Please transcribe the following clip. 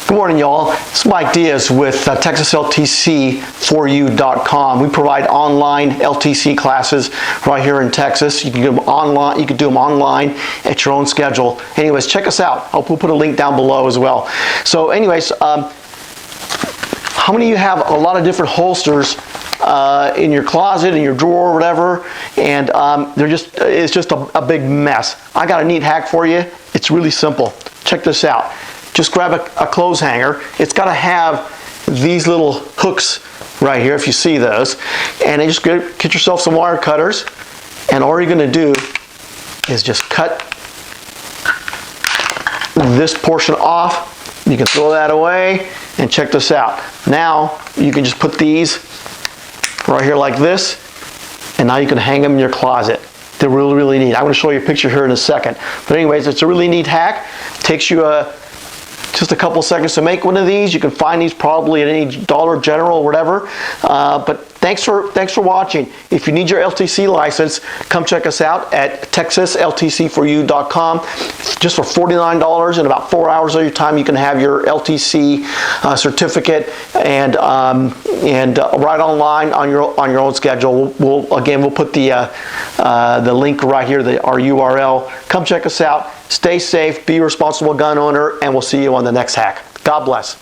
Good morning, y'all. This is Mike Diaz with TexasLTC4U.com. We provide online LTC classes right here in Texas. You can do them online. You can do them online at your own schedule. Anyways, check us out. We'll put a link down below as well. So, anyways, how many of you have a lot of different holsters in your closet, in your drawer, or whatever, and it's just a big mess? I got a neat hack for you. It's really simple. Check this out. Just grab a clothes hanger. It's got to have these little hooks right here, if you see those, and then just get yourself some wire cutters, and all you're going to do is just cut this portion off. You can throw that away, and check this out. Now you can just put these right here like this, and now you can hang them in your closet. They're really, really neat. I'm going to show you a picture here in a second. But anyways, it's a really neat hack. Takes you just a couple seconds to make one of these. You can find these probably at any Dollar General or whatever. But thanks for watching. If you need your LTC license, come check us out at TexasLTC4U.com. Just for $49 in about 4 hours of your time, you can have your LTC certificate and right online on your own schedule. We'll put the link right here, our URL. Come check us out. Stay safe, be a responsible gun owner, and we'll see you on the next hack. God bless.